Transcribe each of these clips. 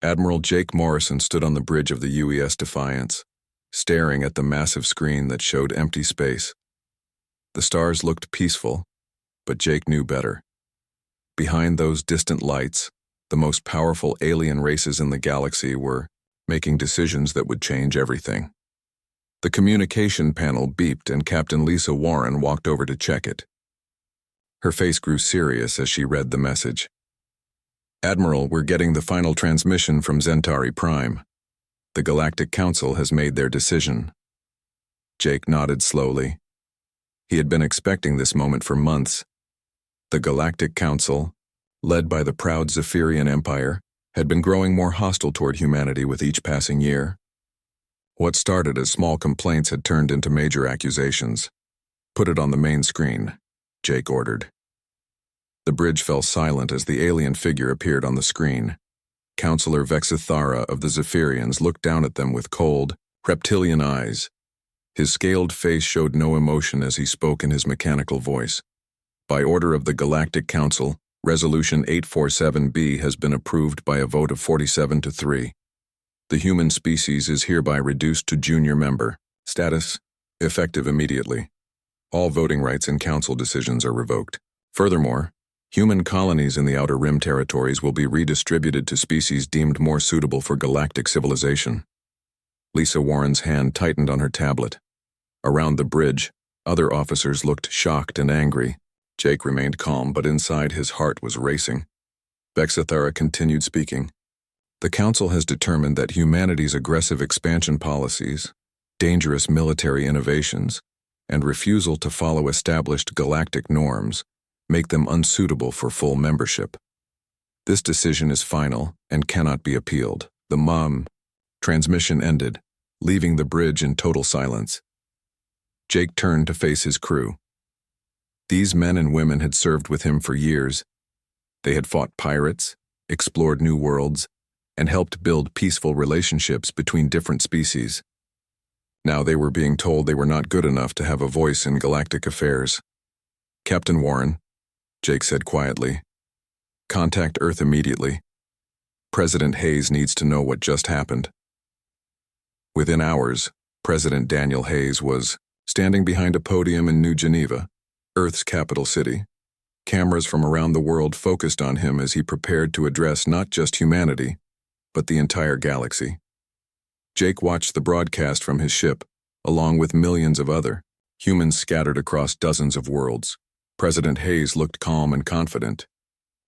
Admiral Jake Morrison stood on the bridge of the UES Defiance, staring at the massive screen that showed empty space. The stars looked peaceful, but Jake knew better. Behind those distant lights, the most powerful alien races in the galaxy were making decisions that would change everything. The communication panel beeped and Captain Lisa Warren walked over to check it. Her face grew serious as she read the message. "Admiral, we're getting the final transmission from Zentari Prime. The Galactic Council has made their decision." Jake nodded slowly. He had been expecting this moment for months. The Galactic Council, led by the proud Zephyrian Empire, had been growing more hostile toward humanity with each passing year. What started as small complaints had turned into major accusations. "Put it on the main screen," Jake ordered. The bridge fell silent as the alien figure appeared on the screen. Counselor Vexithara of the Zephyrians looked down at them with cold, reptilian eyes. His scaled face showed no emotion as he spoke in his mechanical voice. "By order of the Galactic Council, Resolution 847B has been approved by a vote of 47-3. The human species is hereby reduced to junior member. Status, effective immediately. All voting rights in council decisions are revoked. Furthermore, human colonies in the Outer Rim territories will be redistributed to species deemed more suitable for galactic civilization." Lisa Warren's hand tightened on her tablet. Around the bridge, other officers looked shocked and angry. Jake remained calm, but inside his heart was racing. Vexithara continued speaking. "The Council has determined that humanity's aggressive expansion policies, dangerous military innovations, and refusal to follow established galactic norms make them unsuitable for full membership. This decision is final and cannot be appealed." The transmission ended, leaving the bridge in total silence. Jake turned to face his crew. These men and women had served with him for years. They had fought pirates, explored new worlds, and helped build peaceful relationships between different species. Now they were being told they were not good enough to have a voice in galactic affairs. "Captain Warren," Jake said quietly, "contact Earth immediately. President Hayes needs to know what just happened." Within hours, President Daniel Hayes was standing behind a podium in New Geneva, Earth's capital city. Cameras from around the world focused on him as he prepared to address not just humanity, but the entire galaxy. Jake watched the broadcast from his ship, along with millions of other humans scattered across dozens of worlds. President Hayes looked calm and confident.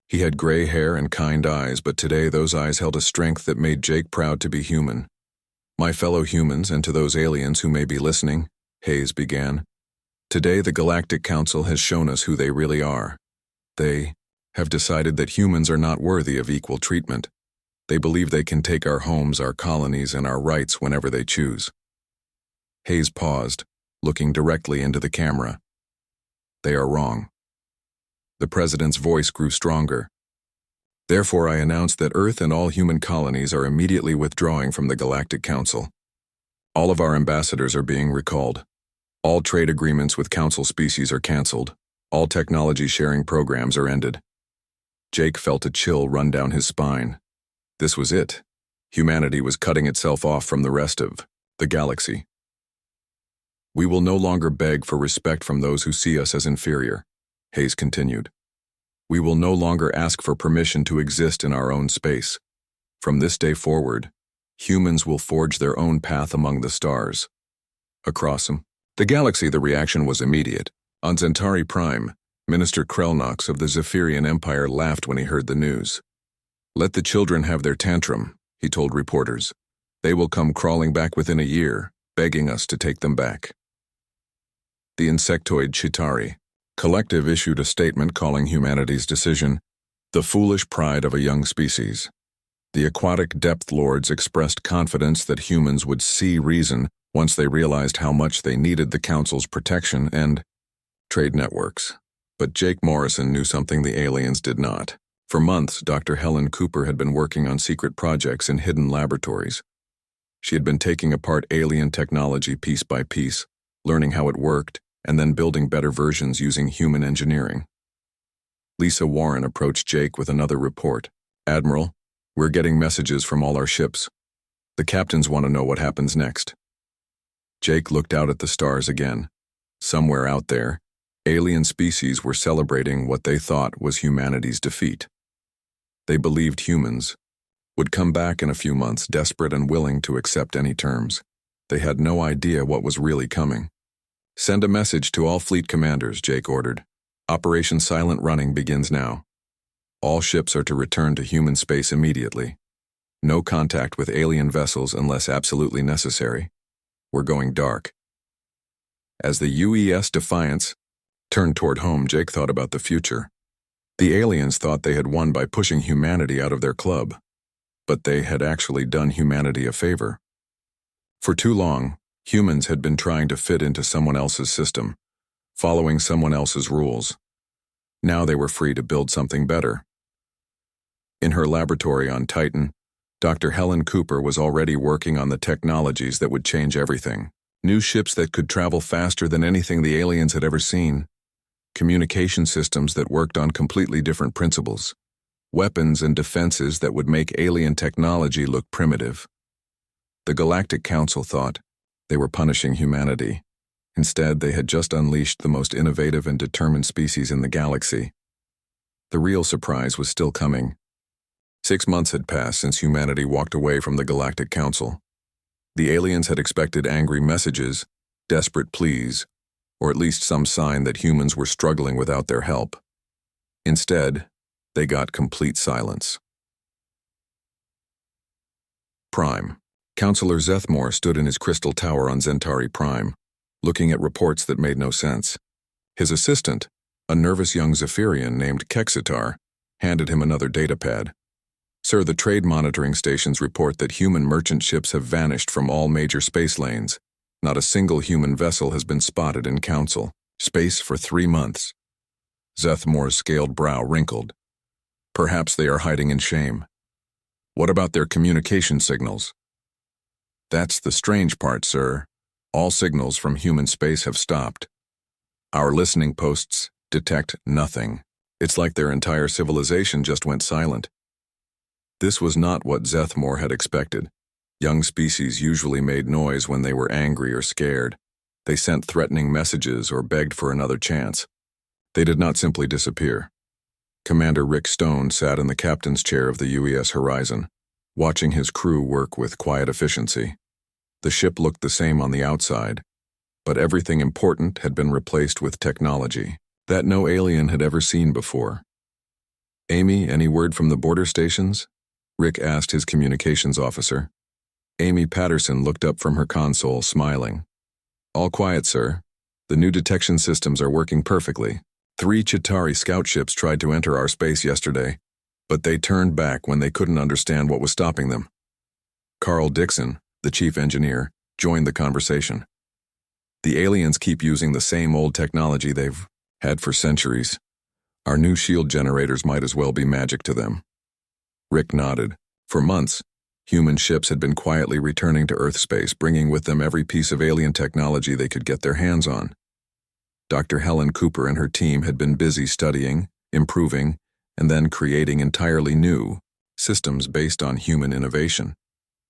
He had gray hair and kind eyes, but today those eyes held a strength that made Jake proud to be human. "My fellow humans, and to those aliens who may be listening," Hayes began, "today the Galactic Council has shown us who they really are. They have decided that humans are not worthy of equal treatment. They believe they can take our homes, our colonies, and our rights whenever they choose." Hayes paused, looking directly into the camera. "They are wrong." The president's voice grew stronger. "Therefore, I announce that Earth and all human colonies are immediately withdrawing from the Galactic Council. All of our ambassadors are being recalled. All trade agreements with Council species are canceled. All technology sharing programs are ended." Jake felt a chill run down his spine. This was it. Humanity was cutting itself off from the rest of the galaxy. "We will no longer beg for respect from those who see us as inferior," Hayes continued. "We will no longer ask for permission to exist in our own space. From this day forward, humans will forge their own path among the stars." Across the galaxy, the reaction was immediate. On Zentari Prime, Minister Krelnox of the Zephyrian Empire laughed when he heard the news. "Let the children have their tantrum," he told reporters. "They will come crawling back within a year, begging us to take them back." The insectoid Chitauri collective issued a statement calling humanity's decision the foolish pride of a young species. The aquatic depth lords expressed confidence that humans would see reason once they realized how much they needed the Council's protection and trade networks. But Jake Morrison knew something the aliens did not. For months, Dr. Helen Cooper had been working on secret projects in hidden laboratories. She had been taking apart alien technology piece by piece, learning how it worked, and then building better versions using human engineering. Lisa Warren approached Jake with another report. "Admiral, We're getting messages from all our ships. The captains want to know what happens next. Jake looked out at the stars again. Somewhere out there, alien species were celebrating what they thought was humanity's defeat. They believed humans would come back in a few months, desperate and willing to accept any terms. They had no idea what was really coming. Send a message to all fleet commanders, Jake ordered. Operation Silent Running begins now. All ships are to return to human space immediately. No contact with alien vessels unless absolutely necessary. We're going dark. As the UES Defiance turned toward home, Jake thought about the future. The aliens thought they had won by pushing humanity out of their club, but they had actually done humanity a favor. For too long, humans had been trying to fit into someone else's system, following someone else's rules. Now they were free to build something better. In her laboratory on Titan, Dr. Helen Cooper was already working on the technologies that would change everything. New ships that could travel faster than anything the aliens had ever seen. Communication systems that worked on completely different principles. Weapons and defenses that would make alien technology look primitive. The Galactic Council thought they were punishing humanity. Instead, they had just unleashed the most innovative and determined species in the galaxy. The real surprise was still coming. 6 months had passed since humanity walked away from the Galactic Council. The aliens had expected angry messages, desperate pleas, or at least some sign that humans were struggling without their help. Instead, they got complete silence. Prime. Counselor Zethmore stood in his crystal tower on Zentari Prime, looking at reports that made no sense. His assistant, a nervous young Zephyrian named Kexitar, handed him another datapad. Sir, the trade monitoring stations report that human merchant ships have vanished from all major space lanes. Not a single human vessel has been spotted in Council space for 3 months. Zethmore's scaled brow wrinkled. Perhaps they are hiding in shame. What about their communication signals? That's the strange part, sir. All signals from human space have stopped. Our listening posts detect nothing. It's like their entire civilization just went silent. This was not what Zethmore had expected. Young species usually made noise when they were angry or scared. They sent threatening messages or begged for another chance. They did not simply disappear. Commander Rick Stone sat in the captain's chair of the UES Horizon, watching his crew work with quiet efficiency. The ship looked the same on the outside, but everything important had been replaced with technology that no alien had ever seen before. Amy, any word from the border stations? Rick asked his communications officer. Amy Patterson looked up from her console, smiling. All quiet, sir. The new detection systems are working perfectly. 3 Chitauri scout ships tried to enter our space yesterday, but they turned back when they couldn't understand what was stopping them. Carl Dixon, the chief engineer, joined the conversation. The aliens keep using the same old technology they've had for centuries. Our new shield generators might as well be magic to them. Rick nodded. For months, human ships had been quietly returning to Earth space, bringing with them every piece of alien technology they could get their hands on. Dr. Helen Cooper and her team had been busy studying, improving, and then creating entirely new systems based on human innovation.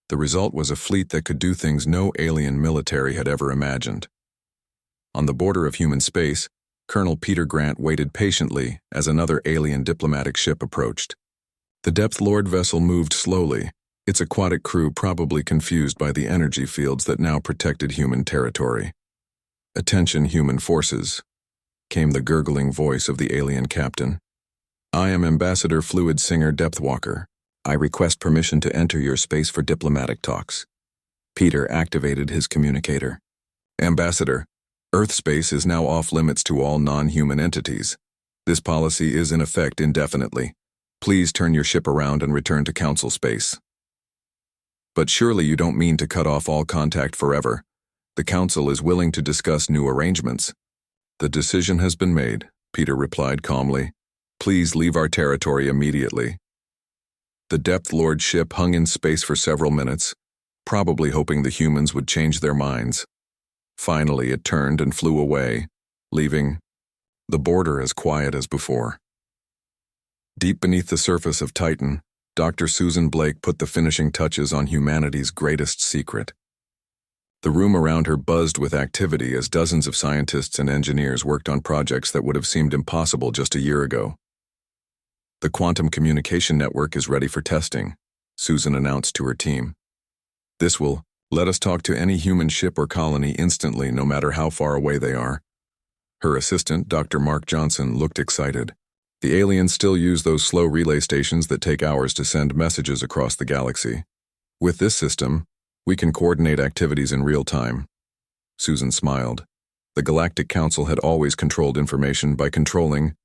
The result was a fleet that could do things no alien military had ever imagined. On the border of human space, Colonel Peter Grant waited patiently as another alien diplomatic ship approached. The Depth Lord vessel moved slowly, its aquatic crew probably confused by the energy fields that now protected human territory. "Attention, human forces," came the gurgling voice of the alien captain. "I am Ambassador Fluid Singer Depthwalker. I request permission to enter your space for diplomatic talks." Peter activated his communicator. "Ambassador, Earth space is now off-limits to all non-human entities. This policy is in effect indefinitely. Please turn your ship around and return to Council space." "But surely you don't mean to cut off all contact forever. The Council is willing to discuss new arrangements." "The decision has been made," Peter replied calmly. "Please leave our territory immediately." The Depth Lord ship hung in space for several minutes, probably hoping the humans would change their minds. Finally, it turned and flew away, leaving the border as quiet as before. Deep beneath the surface of Titan, Dr. Susan Blake put the finishing touches on humanity's greatest secret. The room around her buzzed with activity as dozens of scientists and engineers worked on projects that would have seemed impossible just a year ago. The quantum communication network is ready for testing, Susan announced to her team. This will let us talk to any human ship or colony instantly, no matter how far away they are. Her assistant, Dr. Mark Johnson, looked excited. The aliens still use those slow relay stations that take hours to send messages across the galaxy. With this system, we can coordinate activities in real time. Susan smiled. The Galactic Council had always controlled information by controlling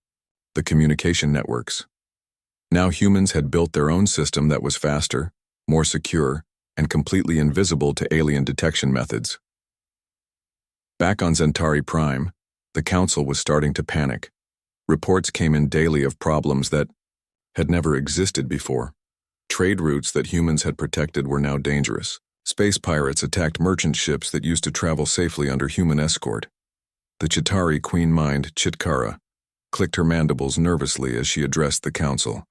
the communication networks. Now humans had built their own system that was faster, more secure, and completely invisible to alien detection methods. Back on Centauri Prime, the Council was starting to panic. Reports came in daily of problems that had never existed before. Trade routes that humans had protected were now dangerous. Space pirates attacked merchant ships that used to travel safely under human escort. The Chitauri queen mind, Chitkara, clicked her mandibles nervously as she addressed the Council.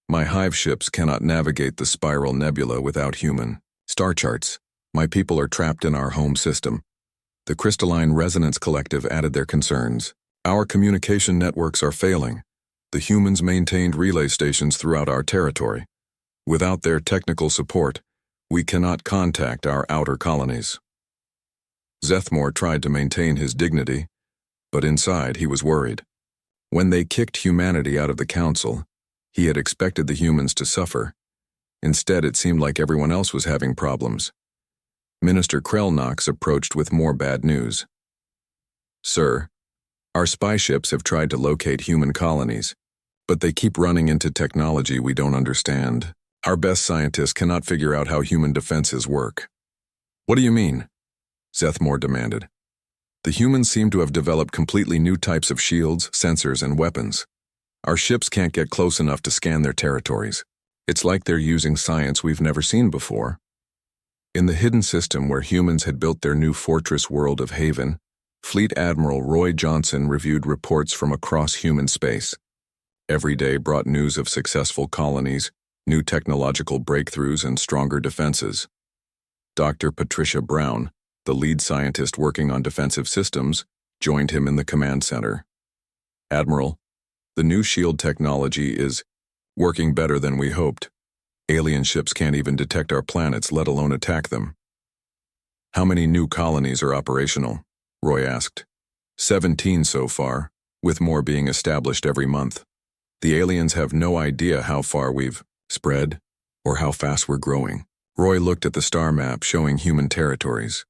My hive ships cannot navigate the spiral nebula without human star charts. My people are trapped in our home system. The Crystalline Resonance Collective added their concerns. Our communication networks are failing. The humans maintained relay stations throughout our territory. Without their technical support, we cannot contact our outer colonies. Zethmore tried to maintain his dignity, but inside he was worried. When they kicked humanity out of the Council, he had expected the humans to suffer. Instead, it seemed like everyone else was having problems. Minister Krellnox approached with more bad news. Sir, our spy ships have tried to locate human colonies, but they keep running into technology we don't understand. Our best scientists cannot figure out how human defenses work. What do you mean? Zethmore demanded. The humans seem to have developed completely new types of shields, sensors, and weapons. Our ships can't get close enough to scan their territories. It's like they're using science we've never seen before. In the hidden system where humans had built their new fortress world of Haven, Fleet Admiral Roy Johnson reviewed reports from across human space. Every day brought news of successful colonies, new technological breakthroughs, and stronger defenses. Dr. Patricia Brown, the lead scientist working on defensive systems, joined him in the command center. Admiral, the new shield technology is working better than we hoped. Alien ships can't even detect our planets, let alone attack them. How many new colonies are operational? Roy asked. 17 so far, with more being established every month. The aliens have no idea how far we've spread or how fast we're growing. Roy looked at the star map showing human territories.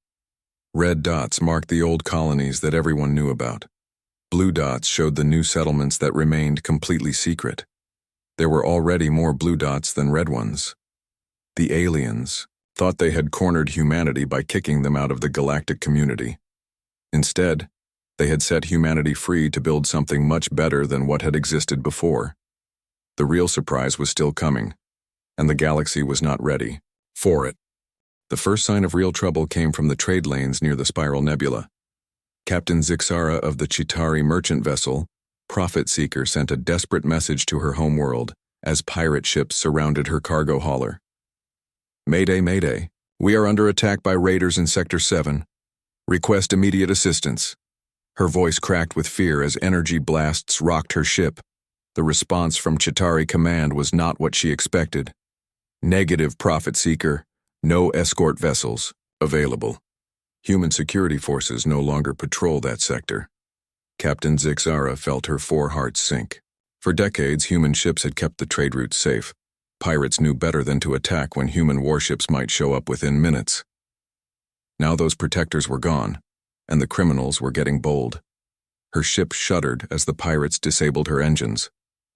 Red dots marked the old colonies that everyone knew about. Blue dots showed the new settlements that remained completely secret. There were already more blue dots than red ones. The aliens thought they had cornered humanity by kicking them out of the galactic community. Instead, they had set humanity free to build something much better than what had existed before. The real surprise was still coming, and the galaxy was not ready for it. The first sign of real trouble came from the trade lanes near the Spiral Nebula. Captain Zixara of the Chitauri merchant vessel, Prophet Seeker, sent a desperate message to her homeworld as pirate ships surrounded her cargo hauler. Mayday, mayday. We are under attack by raiders in Sector 7. Request immediate assistance. Her voice cracked with fear as energy blasts rocked her ship. The response from Chitauri Command was not what she expected. Negative, Prophet Seeker. No escort vessels available. Human security forces no longer patrol that sector. Captain Zixara felt her 4 hearts sink. For decades, human ships had kept the trade routes safe. Pirates knew better than to attack when human warships might show up within minutes. Now those protectors were gone, and the criminals were getting bold. Her ship shuddered as the pirates disabled her engines.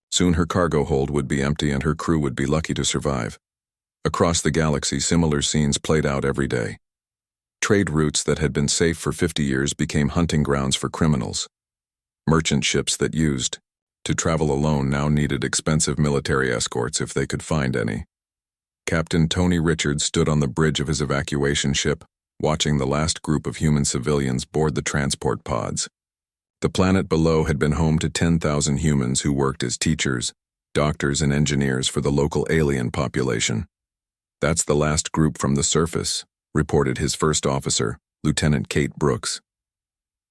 Soon her cargo hold would be empty and her crew would be lucky to survive. Across the galaxy, similar scenes played out every day. Trade routes that had been safe for 50 years became hunting grounds for criminals. Merchant ships that used to travel alone now needed expensive military escorts if they could find any. Captain Tony Richards stood on the bridge of his evacuation ship, watching the last group of human civilians board the transport pods. The planet below had been home to 10,000 humans who worked as teachers, doctors and engineers for the local alien population. That's the last group from the surface, reported his first officer, Lieutenant Kate Brooks.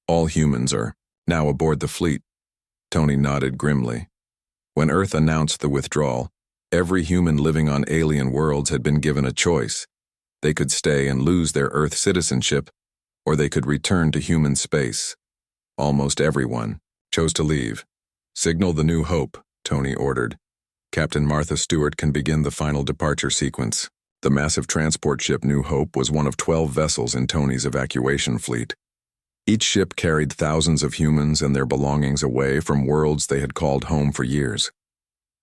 All humans are now aboard the fleet. Tony nodded grimly. When Earth announced the withdrawal, every human living on alien worlds had been given a choice. They could stay and lose their Earth citizenship, or they could return to human space. Almost everyone chose to leave. Signal the New Hope, Tony ordered. Captain Martha Stewart can begin the final departure sequence. The massive transport ship New Hope was one of 12 vessels in Tony's evacuation fleet. Each ship carried thousands of humans and their belongings away from worlds they had called home for years.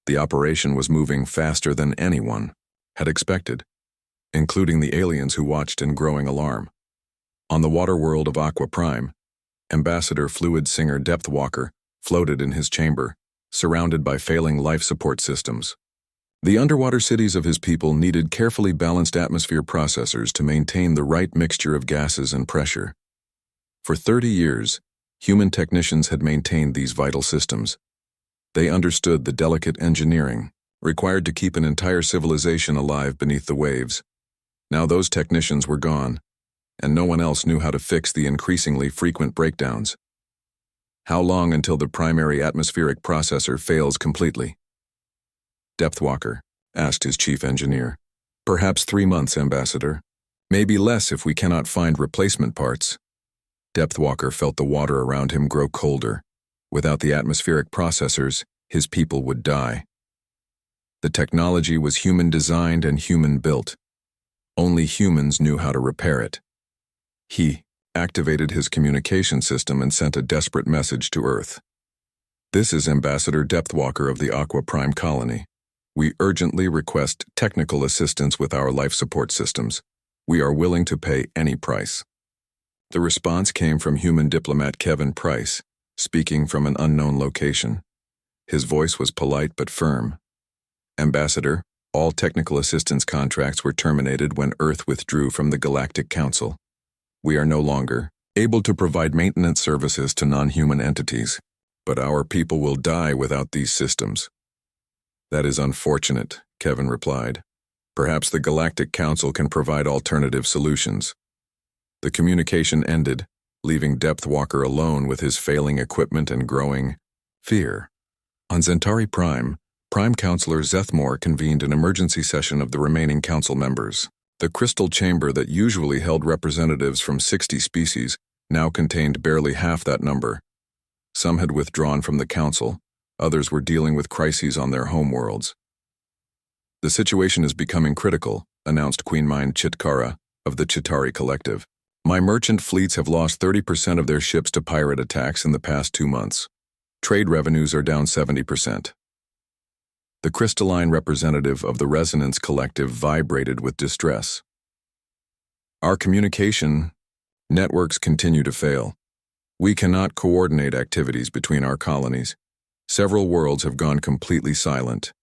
The operation was moving faster than anyone had expected, including the aliens who watched in growing alarm. On the water world of Aqua Prime, Ambassador Fluid Singer Depthwalker floated in his chamber, surrounded by failing life support systems. The underwater cities of his people needed carefully balanced atmosphere processors to maintain the right mixture of gases and pressure. For 30 years, human technicians had maintained these vital systems. They understood the delicate engineering required to keep an entire civilization alive beneath the waves. Now those technicians were gone, and no one else knew how to fix the increasingly frequent breakdowns. How long until the primary atmospheric processor fails completely? Depthwalker asked his chief engineer. Perhaps 3 months, Ambassador. Maybe less if we cannot find replacement parts. Depthwalker felt the water around him grow colder. Without the atmospheric processors, his people would die. The technology was human-designed and human-built. Only humans knew how to repair it. He activated his communication system and sent a desperate message to Earth. This is Ambassador Depthwalker of the Aqua Prime colony. We urgently request technical assistance with our life support systems. We are willing to pay any price. The response came from human diplomat Kevin Price, speaking from an unknown location. His voice was polite but firm. Ambassador, all technical assistance contracts were terminated when Earth withdrew from the Galactic Council. We are no longer able to provide maintenance services to non-human entities, but our people will die without these systems. That is unfortunate, Kevin replied. Perhaps the Galactic Council can provide alternative solutions. The communication ended, leaving Depthwalker alone with his failing equipment and growing fear. On Centauri Prime, Prime Counselor Zethmore convened an emergency session of the remaining council members. The crystal chamber that usually held representatives from 60 species now contained barely half that number. Some had withdrawn from the council, others were dealing with crises on their homeworlds. The situation is becoming critical, announced Queen Mind Chitkara of the Chitari Collective. My merchant fleets have lost 30% of their ships to pirate attacks in the past 2 months. Trade revenues are down 70%. The crystalline representative of the Resonance Collective vibrated with distress. Our communication networks continue to fail. We cannot coordinate activities between our colonies. Several worlds have gone completely silent.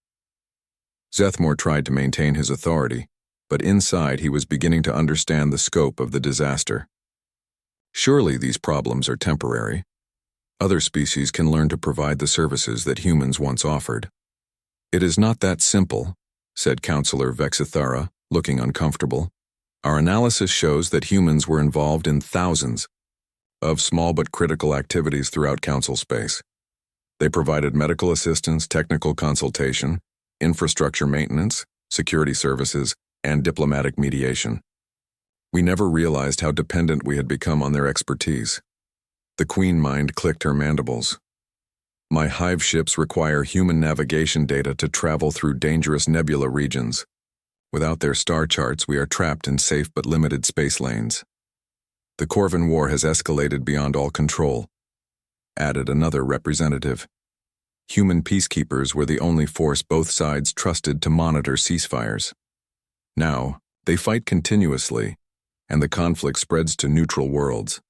Zethmore tried to maintain his authority, but inside he was beginning to understand the scope of the disaster. Surely these problems are temporary. Other species can learn to provide the services that humans once offered. It is not that simple, said Counselor Vexithara, looking uncomfortable. Our analysis shows that humans were involved in thousands of small but critical activities throughout Council space. They provided medical assistance, technical consultation, infrastructure maintenance, security services, and diplomatic mediation. We never realized how dependent we had become on their expertise. The Queen Mind clicked her mandibles. My hive ships require human navigation data to travel through dangerous nebula regions. Without their star charts, we are trapped in safe but limited space lanes. The Corvin War has escalated beyond all control, added another representative. Human peacekeepers were the only force both sides trusted to monitor ceasefires. Now, they fight continuously, and the conflict spreads to neutral worlds.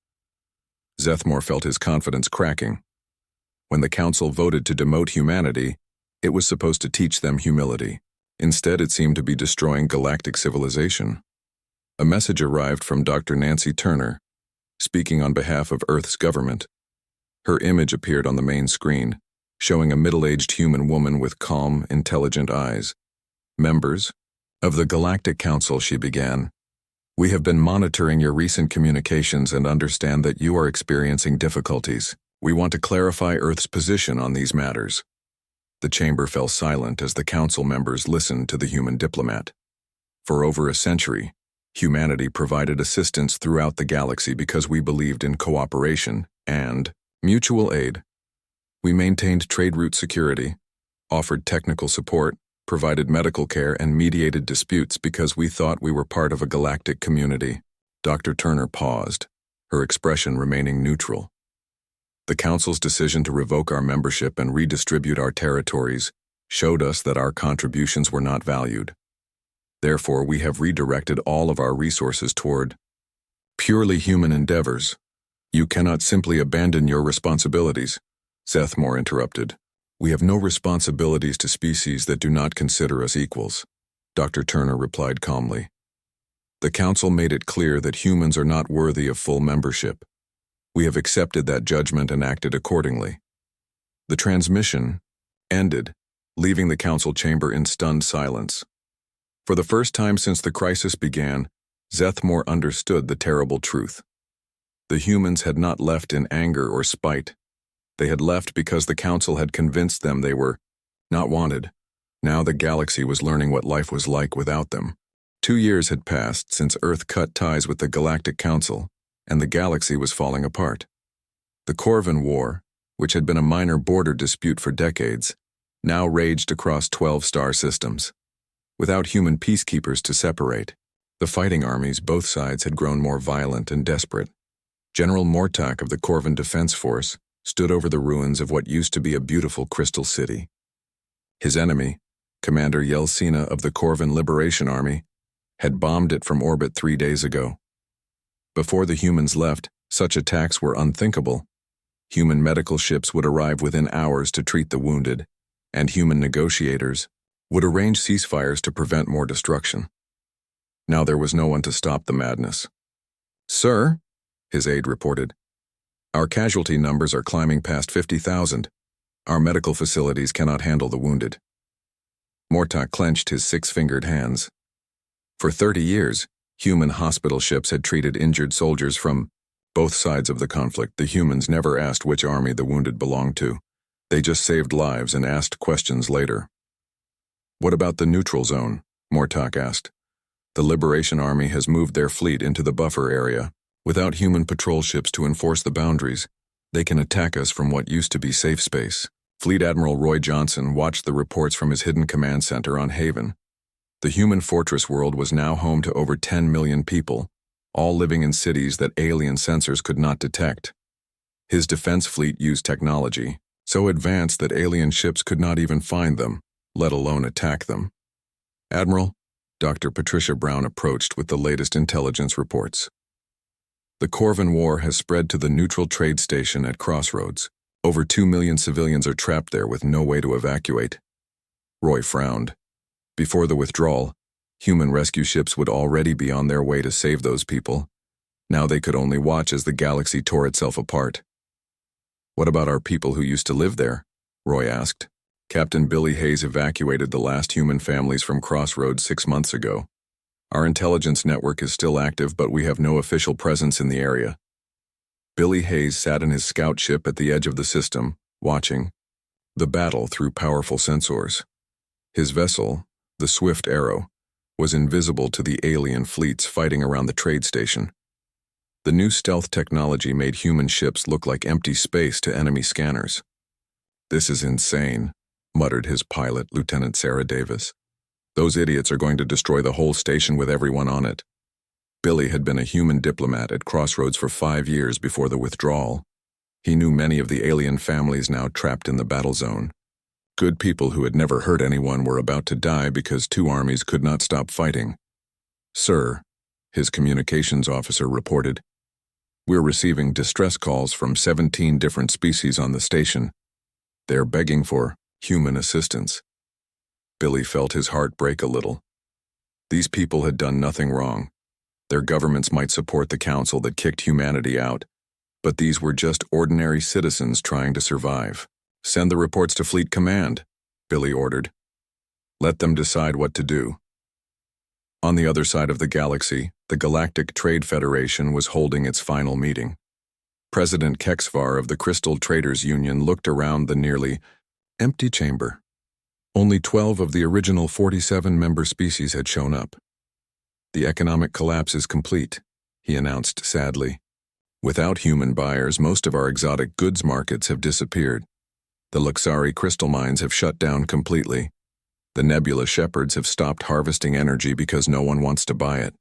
Zethmore felt his confidence cracking. When the Council voted to demote humanity, it was supposed to teach them humility. Instead, it seemed to be destroying galactic civilization. A message arrived from Dr. Nancy Turner, speaking on behalf of Earth's government. Her image appeared on the main screen. showing a middle-aged human woman with calm, intelligent eyes. "Members of the Galactic Council," she began, "we have been monitoring your recent communications and understand that you are experiencing difficulties. We want to clarify Earth's position on these matters." The chamber fell silent as the council members listened to the human diplomat. For over a century, humanity provided assistance throughout the galaxy because we believed in cooperation and mutual aid. We maintained trade route security, offered technical support, provided medical care, and mediated disputes because we thought we were part of a galactic community. Dr. Turner paused, her expression remaining neutral. The Council's decision to revoke our membership and redistribute our territories showed us that our contributions were not valued. Therefore, we have redirected all of our resources toward purely human endeavors. "You cannot simply abandon your responsibilities," Zethmore interrupted. "We have no responsibilities to species that do not consider us equals," Dr. Turner replied calmly. "The Council made it clear that humans are not worthy of full membership. We have accepted that judgment and acted accordingly." The transmission ended, leaving the Council chamber in stunned silence. For the first time since the crisis began, Zethmore understood the terrible truth. The humans had not left in anger or spite. They had left because the Council had convinced them they were not wanted. Now the galaxy was learning what life was like without them. 2 years had passed since Earth cut ties with the Galactic Council, and the galaxy was falling apart. The Corvin War, which had been a minor border dispute for decades, now raged across 12 star systems. Without human peacekeepers to separate, the fighting armies both sides had grown more violent and desperate. General Mortak of the Corvin Defense Force stood over the ruins of what used to be a beautiful crystal city. His enemy, Commander Yelsina of the Corvin Liberation Army, had bombed it from orbit 3 days ago. Before the humans left, such attacks were unthinkable. Human medical ships would arrive within hours to treat the wounded, and human negotiators would arrange ceasefires to prevent more destruction. Now there was no one to stop the madness. "Sir," his aide reported, "our casualty numbers are climbing past 50,000. Our medical facilities cannot handle the wounded." Mortak clenched his 6-fingered hands. For 30 years, human hospital ships had treated injured soldiers from both sides of the conflict. The humans never asked which army the wounded belonged to. They just saved lives and asked questions later. "What about the neutral zone?" Mortak asked. "The Liberation Army has moved their fleet into the buffer area. Without human patrol ships to enforce the boundaries, they can attack us from what used to be safe space." Fleet Admiral Roy Johnson watched the reports from his hidden command center on Haven. The human fortress world was now home to over 10 million people, all living in cities that alien sensors could not detect. His defense fleet used technology so advanced that alien ships could not even find them, let alone attack them. "Admiral," Dr. Patricia Brown approached with the latest intelligence reports. "The Corvin War has spread to the neutral trade station at Crossroads. Over 2 million civilians are trapped there with no way to evacuate." Roy frowned. Before the withdrawal, human rescue ships would already be on their way to save those people. Now they could only watch as the galaxy tore itself apart. "What about our people who used to live there?" Roy asked. "Captain Billy Hayes evacuated the last human families from Crossroads 6 months ago. Our intelligence network is still active, but we have no official presence in the area." Billy Hayes sat in his scout ship at the edge of the system, watching the battle through powerful sensors. His vessel, the Swift Arrow, was invisible to the alien fleets fighting around the trade station. The new stealth technology made human ships look like empty space to enemy scanners. "This is insane," muttered his pilot, Lieutenant Sarah Davis. "Those idiots are going to destroy the whole station with everyone on it." Billy had been a human diplomat at Crossroads for 5 years before the withdrawal. He knew many of the alien families now trapped in the battle zone. Good people who had never hurt anyone were about to die because 2 armies could not stop fighting. "Sir," his communications officer reported, "we're receiving distress calls from 17 different species on the station. They're begging for human assistance." Billy felt his heart break a little. These people had done nothing wrong. Their governments might support the council that kicked humanity out, but these were just ordinary citizens trying to survive. Send the reports to Fleet Command, Billy ordered. Let them decide what to do. On the other side of the galaxy, the Galactic Trade Federation was holding its final meeting. President Kexvar of the Crystal Traders Union looked around the nearly empty chamber. Only 12 of the original 47 member species had shown up. The economic collapse is complete, he announced sadly. Without human buyers, most of our exotic goods markets have disappeared. The Luxari crystal mines have shut down completely. The Nebula shepherds have stopped harvesting energy because no one wants to buy it.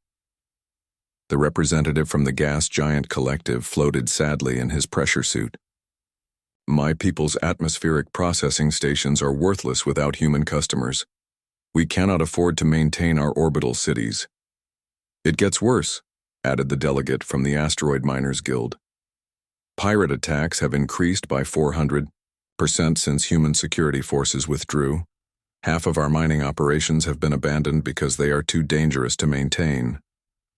The representative from the gas giant collective floated sadly in his pressure suit. My people's atmospheric processing stations are worthless without human customers. We cannot afford to maintain our orbital cities. It gets worse, added the delegate from the Asteroid Miners Guild. Pirate attacks have increased by 400% since human security forces withdrew. Half of our mining operations have been abandoned because they are too dangerous to maintain.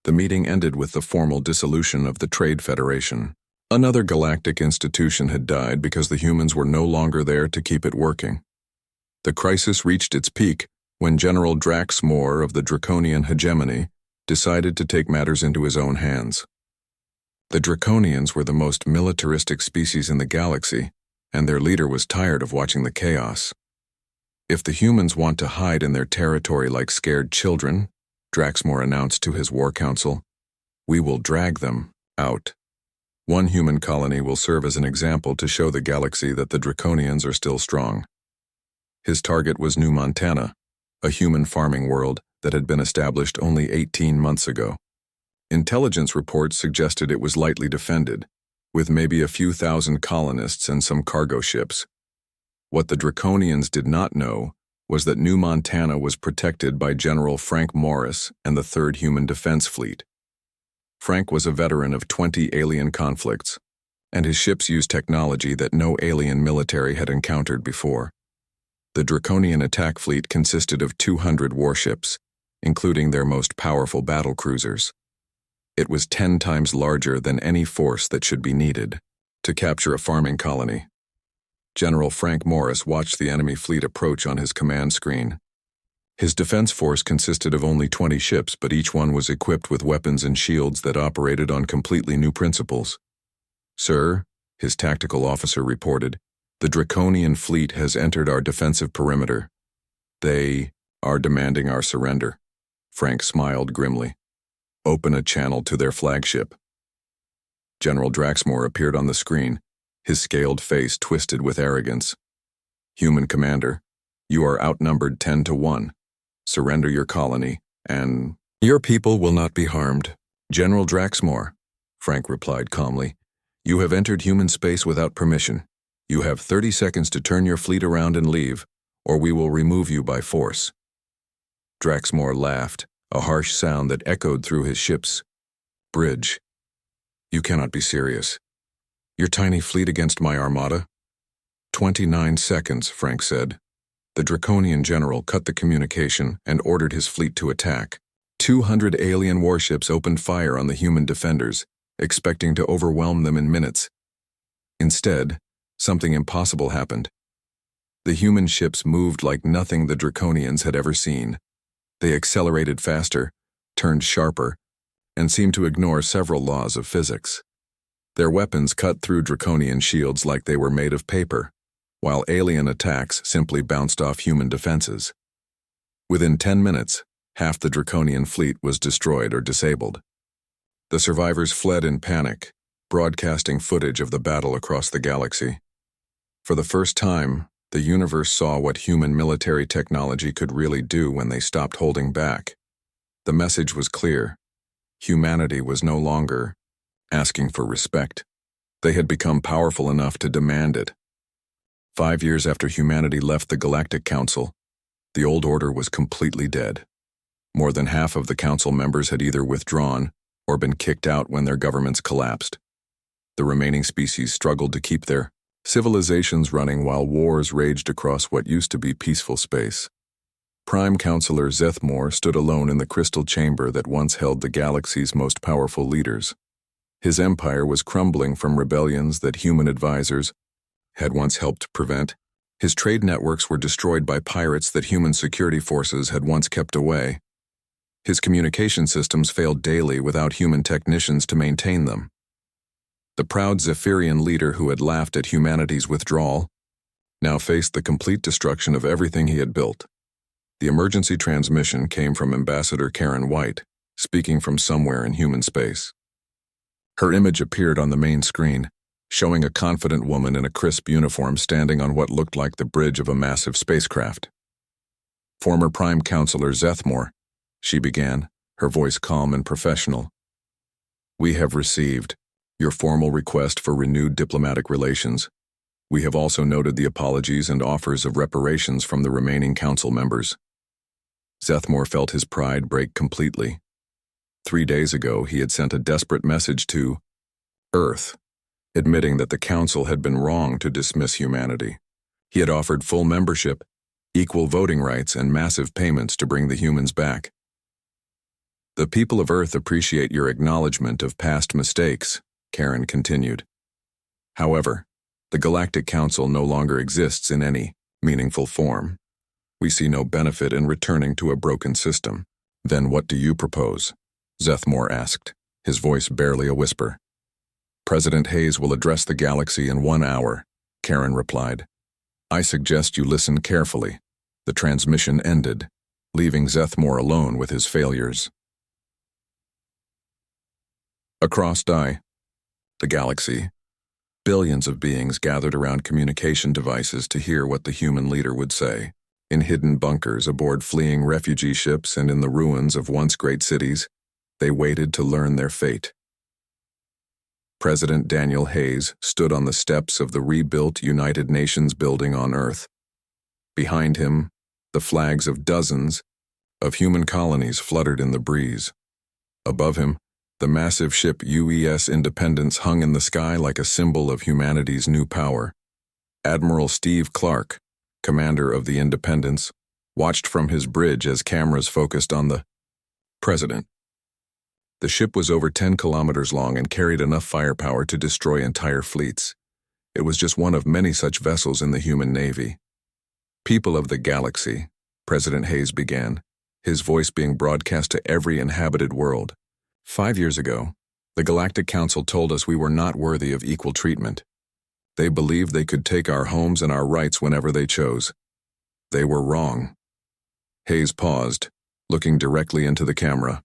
The meeting ended with the formal dissolution of the Trade Federation. Another galactic institution had died because the humans were no longer there to keep it working. The crisis reached its peak when General Drax Moore of the Draconian hegemony decided to take matters into his own hands. The Draconians were the most militaristic species in the galaxy, and their leader was tired of watching the chaos. If the humans want to hide in their territory like scared children, Draxmore announced to his war council, we will drag them out. One human colony will serve as an example to show the galaxy that the Draconians are still strong. His target was New Montana, a human farming world that had been established only 18 months ago. Intelligence reports suggested it was lightly defended, with maybe a few thousand colonists and some cargo ships. What the Draconians did not know was that New Montana was protected by General Frank Morris and the 3rd Human Defense Fleet. Frank was a veteran of 20 alien conflicts, and his ships used technology that no alien military had encountered before. The Draconian attack fleet consisted of 200 warships, including their most powerful battle cruisers. It was 10 times larger than any force that should be needed to capture a farming colony. General Frank Morris watched the enemy fleet approach on his command screen. His defense force consisted of only 20 ships, but each one was equipped with weapons and shields that operated on completely new principles. Sir, his tactical officer reported, the Draconian fleet has entered our defensive perimeter. They are demanding our surrender. Frank smiled grimly. Open a channel to their flagship. General Draxmore appeared on the screen, his scaled face twisted with arrogance. Human commander, you are outnumbered 10 to 1. Surrender your colony, and your people will not be harmed. General Draxmore, Frank replied calmly, you have entered human space without permission. You have 30 seconds to turn your fleet around and leave, or we will remove you by force. Draxmore laughed, a harsh sound that echoed through his ship's bridge. You cannot be serious. Your tiny fleet against my armada? 29 seconds, Frank said. The Draconian general cut the communication and ordered his fleet to attack. 200 alien warships opened fire on the human defenders, expecting to overwhelm them in minutes. Instead, something impossible happened. The human ships moved like nothing the Draconians had ever seen. They accelerated faster, turned sharper, and seemed to ignore several laws of physics. Their weapons cut through Draconian shields like they were made of paper, while alien attacks simply bounced off human defenses. Within 10 minutes, half the Draconian fleet was destroyed or disabled. The survivors fled in panic, broadcasting footage of the battle across the galaxy. For the first time, the universe saw what human military technology could really do when they stopped holding back. The message was clear. Humanity was no longer asking for respect. They had become powerful enough to demand it. 5 years after humanity left the Galactic Council, the old order was completely dead. More than half of the council members had either withdrawn or been kicked out when their governments collapsed. The remaining species struggled to keep their civilizations running while wars raged across what used to be peaceful space. Prime Counselor Zethmore stood alone in the crystal chamber that once held the galaxy's most powerful leaders. His empire was crumbling from rebellions that human advisors had once helped prevent. His trade networks were destroyed by pirates that human security forces had once kept away. His communication systems failed daily without human technicians to maintain them. The proud Zephyrian leader who had laughed at humanity's withdrawal now faced the complete destruction of everything he had built. The emergency transmission came from Ambassador Karen White, speaking from somewhere in human space. Her image appeared on the main screen, showing a confident woman in a crisp uniform standing on what looked like the bridge of a massive spacecraft. "Former Prime Counselor Zethmore," she began, her voice calm and professional. "We have received your formal request for renewed diplomatic relations. We have also noted the apologies and offers of reparations from the remaining council members." Zethmore felt his pride break completely. 3 days ago, he had sent a desperate message to Earth, admitting that the council had been wrong to dismiss humanity. He had offered full membership, equal voting rights, and massive payments to bring the humans back. "The people of Earth appreciate your acknowledgement of past mistakes," Karen continued. "However, the Galactic Council no longer exists in any meaningful form. We see no benefit in returning to a broken system." "Then what do you propose?" Zethmore asked, his voice barely a whisper. "President Hayes will address the galaxy in 1 hour," Karen replied. "I suggest you listen carefully." The transmission ended, leaving Zethmore alone with his failures. Across the galaxy, billions of beings gathered around communication devices to hear what the human leader would say. In hidden bunkers aboard fleeing refugee ships and in the ruins of once great cities, they waited to learn their fate. President Daniel Hayes stood on the steps of the rebuilt United Nations building on Earth. Behind him, the flags of dozens of human colonies fluttered in the breeze. Above him, the massive ship UES Independence hung in the sky like a symbol of humanity's new power. Admiral Steve Clark, commander of the Independence, watched from his bridge as cameras focused on the president. The ship was over 10 kilometers long and carried enough firepower to destroy entire fleets. It was just one of many such vessels in the human navy. "People of the galaxy," President Hayes began, his voice being broadcast to every inhabited world. 5 years ago, the Galactic Council told us we were not worthy of equal treatment. They believed they could take our homes and our rights whenever they chose. They were wrong. Hayes paused, looking directly into the camera.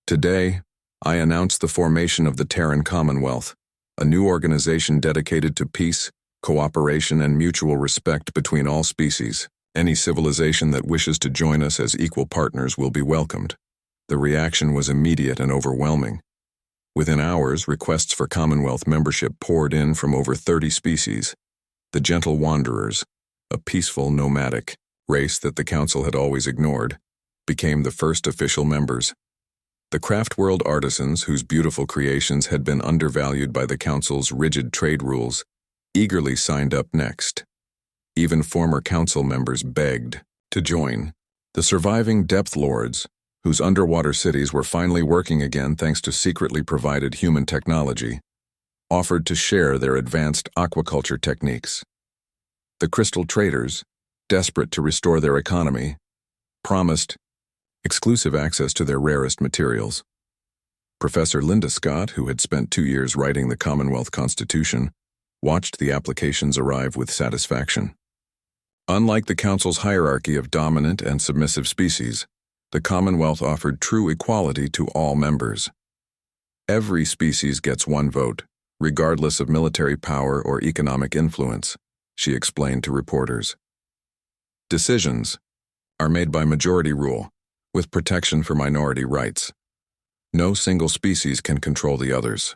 "Today, I announce the formation of the Terran Commonwealth, a new organization dedicated to peace, cooperation, and mutual respect between all species. Any civilization that wishes to join us as equal partners will be welcomed." The reaction was immediate and overwhelming. Within hours, requests for Commonwealth membership poured in from over 30 species. The Gentle Wanderers, a peaceful nomadic race that the Council had always ignored, became the first official members. The craft world artisans, whose beautiful creations had been undervalued by the Council's rigid trade rules, eagerly signed up next. Even former Council members begged to join. The surviving Depth Lords, whose underwater cities were finally working again thanks to secretly provided human technology, offered to share their advanced aquaculture techniques. The Crystal Traders, desperate to restore their economy, promised exclusive access to their rarest materials. Professor Linda Scott, who had spent 2 years writing the Commonwealth Constitution, watched the applications arrive with satisfaction. Unlike the Council's hierarchy of dominant and submissive species, the Commonwealth offered true equality to all members. Every species gets one vote, regardless of military power or economic influence, she explained to reporters. Decisions are made by majority rule, with protection for minority rights. No single species can control the others.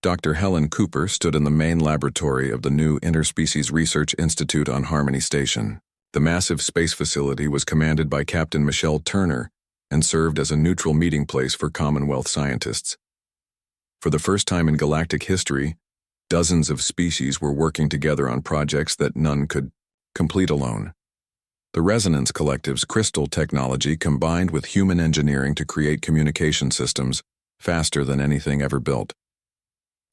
Dr. Helen Cooper stood in the main laboratory of the new Interspecies Research Institute on Harmony Station. The massive space facility was commanded by Captain Michelle Turner and served as a neutral meeting place for Commonwealth scientists. For the first time in galactic history, dozens of species were working together on projects that none could complete alone. The Resonance Collective's crystal technology combined with human engineering to create communication systems faster than anything ever built.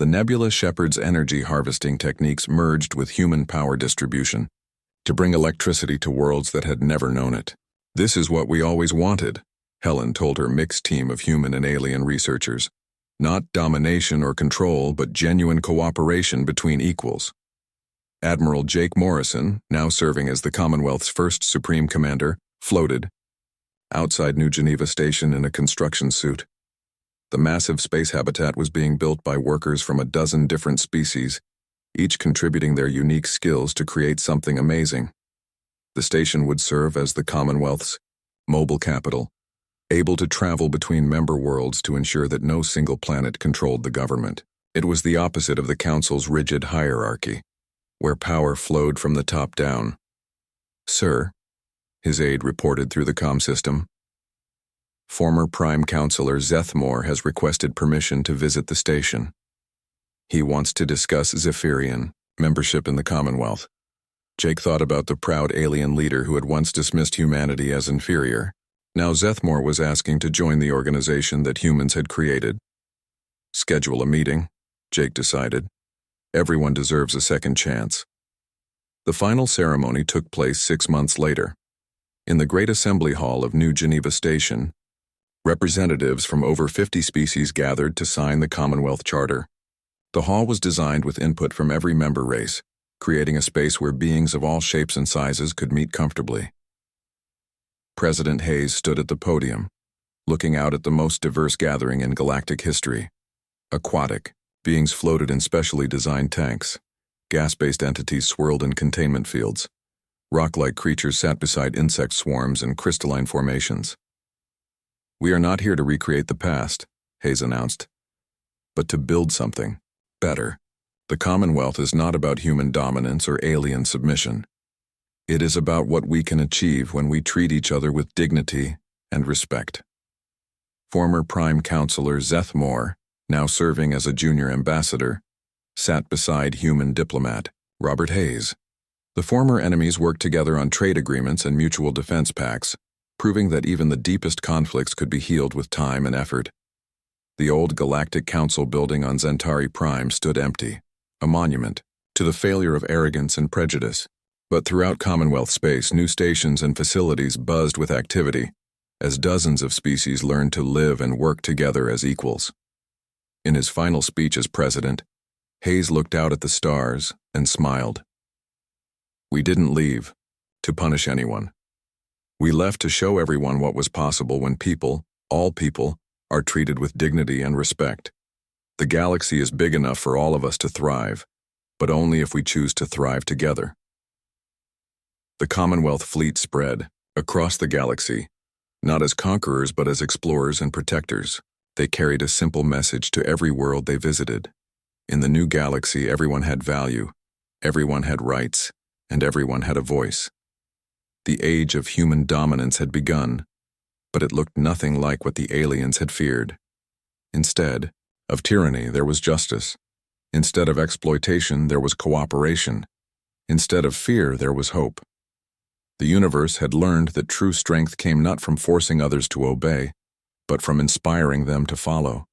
The Nebula Shepherd's energy harvesting techniques merged with human power distribution to bring electricity to worlds that had never known it. "This is what we always wanted," Helen told her mixed team of human and alien researchers. "Not domination or control, but genuine cooperation between equals." Admiral Jake Morrison, now serving as the Commonwealth's first Supreme Commander, floated outside New Geneva Station in a construction suit. The massive space habitat was being built by workers from a dozen different species, each contributing their unique skills to create something amazing. The station would serve as the Commonwealth's mobile capital, able to travel between member worlds to ensure that no single planet controlled the government. It was the opposite of the Council's rigid hierarchy, where power flowed from the top down. "Sir," his aide reported through the comm system, "former Prime Counselor Zethmore has requested permission to visit the station. He wants to discuss Zephyrian membership in the Commonwealth." Jake thought about the proud alien leader who had once dismissed humanity as inferior. Now Zethmore was asking to join the organization that humans had created. "Schedule a meeting," Jake decided. Everyone deserves a second chance. The final ceremony took place 6 months later. In the Great Assembly Hall of New Geneva Station, representatives from over 50 species gathered to sign the Commonwealth Charter. The hall was designed with input from every member race, creating a space where beings of all shapes and sizes could meet comfortably. President Hayes stood at the podium, looking out at the most diverse gathering in galactic history. Aquatic beings floated in specially designed tanks. Gas-based entities swirled in containment fields. Rock-like creatures sat beside insect swarms and crystalline formations. "We are not here to recreate the past," Hayes announced, "but to build something better. The Commonwealth is not about human dominance or alien submission. It is about what we can achieve when we treat each other with dignity and respect." Former Prime Counselor Zethmore, now serving as a junior ambassador, sat beside human diplomat Robert Hayes. The former enemies worked together on trade agreements and mutual defense pacts, proving that even the deepest conflicts could be healed with time and effort. The old Galactic Council building on Zentari Prime stood empty, a monument to the failure of arrogance and prejudice. But throughout Commonwealth space, new stations and facilities buzzed with activity, as dozens of species learned to live and work together as equals. In his final speech as president, Hayes looked out at the stars and smiled. "We didn't leave to punish anyone. We left to show everyone what was possible when people, all people, are treated with dignity and respect. The galaxy is big enough for all of us to thrive, but only if we choose to thrive together." The Commonwealth fleet spread across the galaxy, not as conquerors but as explorers and protectors. They carried a simple message to every world they visited. In the new galaxy, everyone had value, everyone had rights, and everyone had a voice. The age of human dominance had begun, but it looked nothing like what the aliens had feared. Instead of tyranny, there was justice. Instead of exploitation, there was cooperation. Instead of fear, there was hope. The universe had learned that true strength came not from forcing others to obey, but from inspiring them to follow.